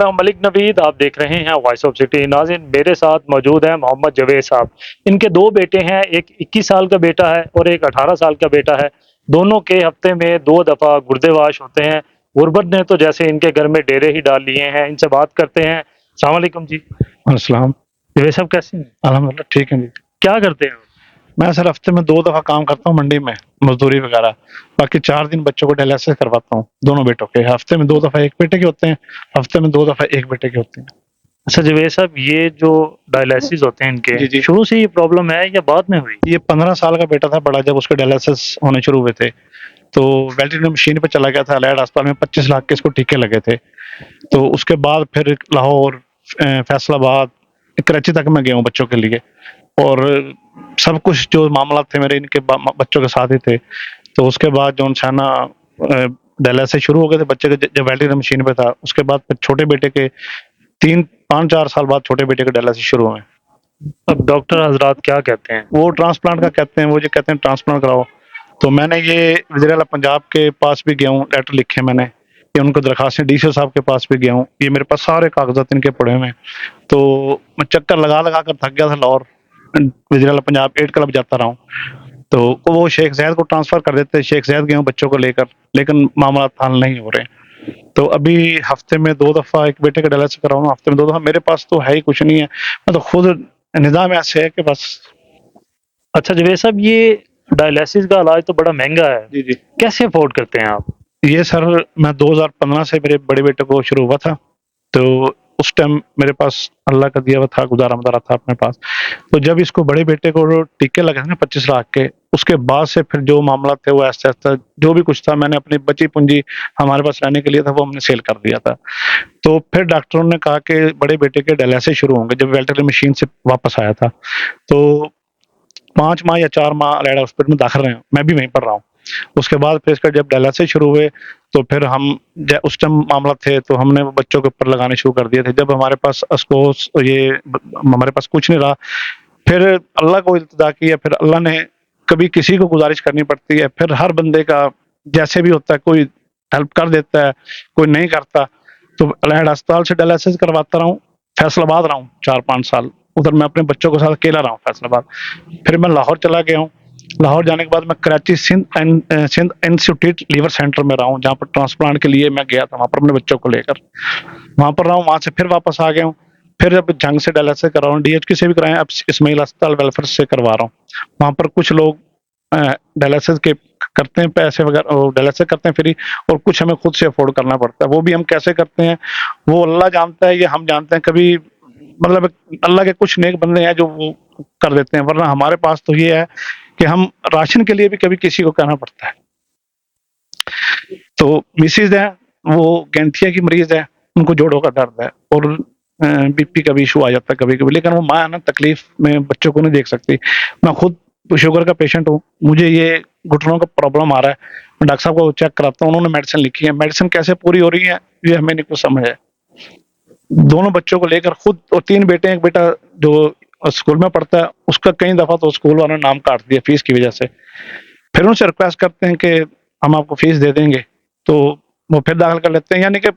मैं हूं मलिक नवीद। आप देख रहे हैं वॉइस ऑफ सिटी। नाज़रीन, मेरे साथ मौजूद हैं मोहम्मद जवेद साहब। इनके दो बेटे हैं, एक 21 साल का बेटा है और एक 18 साल का बेटा है। दोनों के हफ्ते में 2 दफ़ा गुर्दे वाश होते हैं। गुर्बत ने तो जैसे इनके घर में डेरे ही डाल लिए हैं। इनसे बात करते हैं। अस्सलाम वालेकुम जी। अस्सलाम। जवेद साहब कैसे हैं? अल्हम्दुलिल्लाह ठीक है जी। क्या करते हैं आप? मैं सर हफ्ते में 2 दफ़ा काम करता हूँ मंडी में, मज़दूरी वगैरह। बाकी 4 दिन बच्चों को डायलिसिस करवाता हूँ, दोनों बेटों के। हफ्ते में 2 दफ़ा एक बेटे के होते हैं, हफ्ते में 2 दफ़ा एक बेटे के होते हैं। अच्छा जवेद साहब, ये जो डायलिसिस होते हैं इनके, जी, जी। शुरू से ये प्रॉब्लम है या बाद में हुई? ये 15 साल का बेटा था बड़ा, जब उसके डायलिसिस होने शुरू हुए थे, तो वेटरनरी मशीन पे चला गया था। अलाइड अस्पताल में 25 लाख के इसको टीके लगे थे। तो उसके बाद फिर लाहौर, फैसलाबाद, कराची तक मैं गया हूँ बच्चों के लिए। और सब कुछ जो मामला थे मेरे इनके बच्चों के साथ ही थे। तो उसके बाद जो है ना, डायलिसिस शुरू हो गए थे बच्चे के, जब वेटरनरी मशीन पे था। उसके बाद फिर छोटे बेटे के 3-5-4 साल बाद छोटे बेटे के डायलिसिस शुरू हुए। अब डॉक्टर हजरात क्या कहते हैं? वो ट्रांसप्लांट का कहते हैं, वो जो कहते हैं ट्रांसप्लांट कराओ। तो मैंने ये वज़ीर आला पंजाब के पास भी गया हूँ, लेटर लिखे मैंने, ये उनको दरखास्तें डीसी साहब के पास भी गया हूँ। ये मेरे पास सारे कागजात इनके पड़े हुए हैं। तो मैं चक्कर लगा कर थक गया था लाहौर, वज़ीर आला पंजाब 8 क्लब जाता रहा हूँ। तो वो शेख ज़ैद को ट्रांसफ़र कर देते, शेख ज़ैद गया हूँ बच्चों को लेकर, लेकिन मामला हल नहीं हो रहे। तो अभी हफ्ते में 2 दफ़ा एक बेटे का डायलिसिस कराऊँ, हफ्ते में 2 दफ़ा। मेरे पास तो है ही कुछ नहीं है, मैं तो खुद, निज़ाम ऐसे है कि बस। अच्छा जवेद साहब, ये डायलिसिस का इलाज तो बड़ा महंगा है, जी, जी। कैसे अफोर्ड करते हैं आप? ये सर, मैं 2015 से मेरे बड़े बेटे को शुरू हुआ था, तो उस टाइम मेरे पास अल्लाह का दिया हुआ था, गुज़ारा-मज़ारा था अपने पास। तो जब इसको बड़े बेटे को टीके लगे थे ना 25 लाख के, उसके बाद से फिर जो मामला थे वो ऐसा-ऐसा जो भी कुछ था, मैंने अपनी बची पूँजी हमारे पास रहने के लिए था, वो हमने सेल कर दिया था। तो फिर डॉक्टरों ने कहा कि बड़े बेटे के डायलिसिस शुरू होंगे, जब वेटरनरी मशीन से वापस आया था। तो 5 माह या 4 माह अलाइड हॉस्पिटल में दाखिल रहे, मैं भी वहीं पर रहा हूँ। उसके बाद फिर इसका जब डायलिसिस शुरू हुए, तो फिर हम उस टाइम मामला थे, तो हमने वो बच्चों के ऊपर लगाने शुरू कर दिए थे। जब हमारे पास अस्कोस ये हमारे पास कुछ नहीं रहा, फिर अल्लाह को इल्तिजा किया। फिर अल्लाह ने, कभी किसी को गुज़ारिश करनी पड़ती है, फिर हर बंदे का जैसे भी होता है, कोई हेल्प कर देता है, कोई नहीं करता। तो अलाइड अस्पताल से डायलिसिस करवाता रहा हूँ, फैसलाबाद रहा हूँ 4-5 साल, उधर मैं अपने बच्चों के साथ अकेला रहा हूँ फैसलाबाद। फिर मैं लाहौर चला गया हूँ। लाहौर जाने के बाद मैं Karachi Sindh institute liver centre में रहा हूँ, जहाँ पर ट्रांसप्लांट के लिए मैं गया था, वहाँ पर अपने बच्चों को लेकर वहाँ पर रहा हूँ। वहाँ से फिर वापस आ गया हूँ। फिर अब जंग से डायलिसिस कर रहा हूँ, डीएचक्यू से भी कराएं, अब इस्माइल अस्पताल वेलफेयर से करवा रहा हूँ। वहाँ पर कुछ लोग डायलिसिस के करते हैं, पैसे वगैरह डायलिसिस करते हैं फ्री, और कुछ हमें खुद से अफोर्ड करना पड़ता है। वो भी हम कैसे करते हैं, वो अल्लाह जानता है, ये हम जानते हैं। कभी मतलब अल्लाह के कुछ नेक बंदे हैं जो वो कर देते हैं, वरना हमारे पास तो ये है कि हम राशन के लिए भी कभी किसी को कहना पड़ता है। तो मिसेज है, वो गैंठिया की मरीज है, उनको जोड़ों का दर्द है, और बीपी का भी इशू आ जाता है कभी-कभी। लेकिन वो माँ है ना, तकलीफ में बच्चों को नहीं देख सकती। मैं खुद शुगर का पेशेंट हूँ, मुझे ये घुटनों का प्रॉब्लम आ रहा है। मैं डॉक्टर साहब को चेक कराता हूँ, उन्होंने मेडिसिन लिखी है। मेडिसिन कैसे पूरी हो रही है, ये हमें नहीं कुछ समझ है। दोनों बच्चों को लेकर खुद, और 3 बेटे हैं, एक बेटा जो स्कूल में पढ़ता है, उसका कई दफ़ा तो स्कूल वालों ने नाम काट दिया फीस की वजह से। फिर उनसे रिक्वेस्ट करते हैं कि हम आपको फीस दे देंगे, तो वो फिर दाखिल कर लेते हैं। यानी कि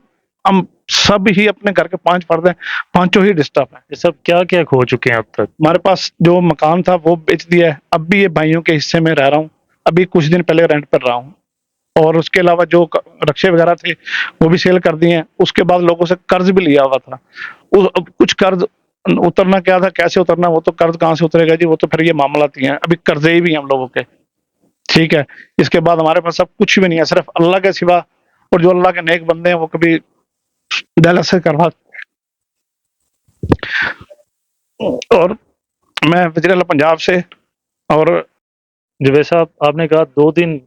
हम सब ही अपने घर के 5 फर्द हैं, पाँचों ही डिस्टर्ब हैं। ये सब क्या-क्या खो चुके हैं अब तक? हमारे पास जो मकान था वो बेच दिया है, अब भी ये भाइयों के हिस्से में रह रहा हूँ। अभी कुछ दिन पहले रेंट पर रहा हूँ, और उसके अलावा जो रक्शे वगैरह थे वो भी सेल कर दिए हैं। उसके बाद लोगों से कर्ज भी लिया हुआ था। कुछ कर्ज उतरना क्या था, कैसे उतरना, वो तो कर्ज कहाँ से उतरेगा जी, वो तो फिर ये मामलात ही हैं। अभी कर्जे भी हैं हम लोगों के, ठीक है। इसके बाद हमारे पास अब कुछ भी नहीं है, सिर्फ अल्लाह के सिवा, और जो अल्लाह के नेक बंदे हैं वो कभी डायलिसिस करवा। और मैं वज़ीर आला पंजाब से, और जवेद साहब, आपने कहा 2 दिन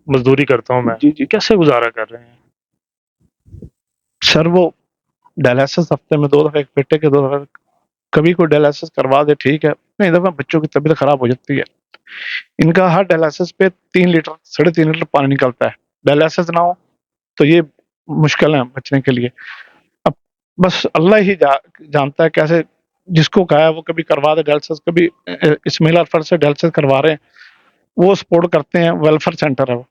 मज़दूरी करता हूँ मैं, जी, जी। कैसे गुज़ारा कर रहे हैं? सर वो डायलिसिस हफ्ते में 2 दफ़ा, एक बेटे के 2 दफ़ा, कभी कोई डायलिसिस करवा दे, ठीक है। नहीं दफ़ा बच्चों की तबीयत खराब हो जाती है। इनका हर डायलिसिस पे 3 लीटर, साढ़े 3 लीटर पानी निकलता है। डायलिसिस ना हो तो ये मुश्किल है बचने के लिए। अब बस अल्लाह ही जानता है कैसे, जिसको कहा है वो कभी करवा दे डायलिसिस, कभी इस्माइल अल्फर से डायलिसिस करवा रहे हैं, वो सपोर्ट करते हैं, वेलफेयर सेंटर है वो।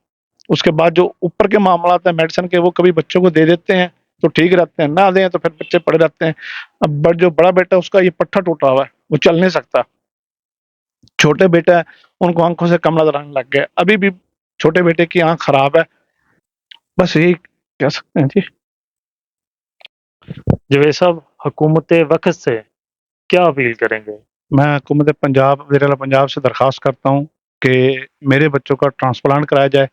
उसके बाद जो ऊपर के मामलात हैं मेडिसिन के, वो कभी बच्चों को दे देते हैं, तो ठीक रहते हैं, ना दें तो फिर बच्चे पड़े रहते हैं। अब जो बड़ा बेटा उसका ये पट्टा टूटा हुआ है, वो चल नहीं सकता। छोटे बेटा है, उनको आंखों से कम नजर आने लग गया, अभी भी छोटे बेटे की आंख खराब है। बस यही कह सकते हैं जी। जवेद साहब, हुकूमत वक्त से क्या अपील करेंगे? मैं हुकूमत पंजाब, वज़ीर-ए-आला पंजाब से दरख्वास्त करता हूँ कि मेरे बच्चों का ट्रांसप्लांट कराया जाए,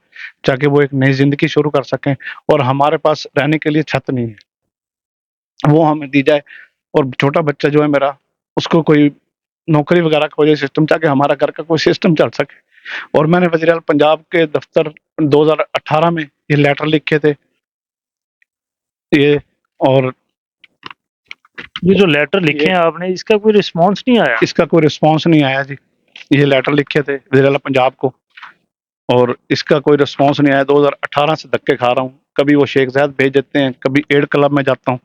ताकि वो एक नई ज़िंदगी शुरू कर सकें, और हमारे पास रहने के लिए छत नहीं है, वो हमें दी जाए। और छोटा बच्चा जो है मेरा, उसको कोई नौकरी वगैरह का हो जाए सिस्टम, ताकि हमारा घर का कोई सिस्टम चल सके। और मैंने वज़ीर-ए-आला पंजाब के दफ्तर 2018 में ये लेटर लिखे थे, ये और ये जो लेटर लिखे हैं आपने, इसका कोई रिस्पॉन्स नहीं आया? इसका कोई रिस्पॉन्स नहीं आया जी। ये लेटर लिखे थे वज़ीर-ए-आला पंजाब को, और इसका कोई रिस्पॉन्स नहीं आया। 2018 से धक्के खा रहा हूँ, कभी वो शेख ज़ायद भेज देते हैं, कभी एड क्लब में जाता हूँ,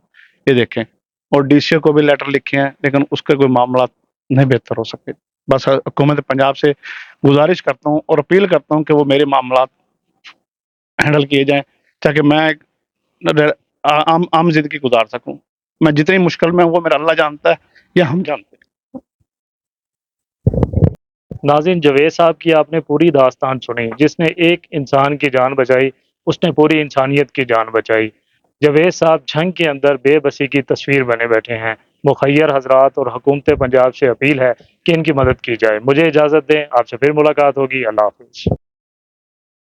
ये देखें। और डीसीओ को भी लेटर लिखे हैं, लेकिन उसका कोई मामला नहीं बेहतर हो सके। बस हुकूमत पंजाब से गुज़ारिश करता हूँ और अपील करता हूँ कि वो मेरे मामलात हैंडल किए जाएँ, ताकि मैं एक आम ज़िंदगी गुज़ार सकूँ। मैं जितनी मुश्किल में हूँ वो मेरा अल्लाह जानता है या हम जानते हैं। नाज़रीन, जवेद साहब की आपने पूरी दास्तान सुनी। जिसने एक इंसान की जान बचाई, उसने पूरी इंसानियत की जान बचाई। जवेद साहब जंग के अंदर बेबसी की तस्वीर बने बैठे हैं। मुखय्यर हजरात और हुकूमत पंजाब से अपील है कि इनकी मदद की जाए। मुझे इजाज़त दें, आपसे फिर मुलाकात होगी। अल्लाह हाफ़िज़।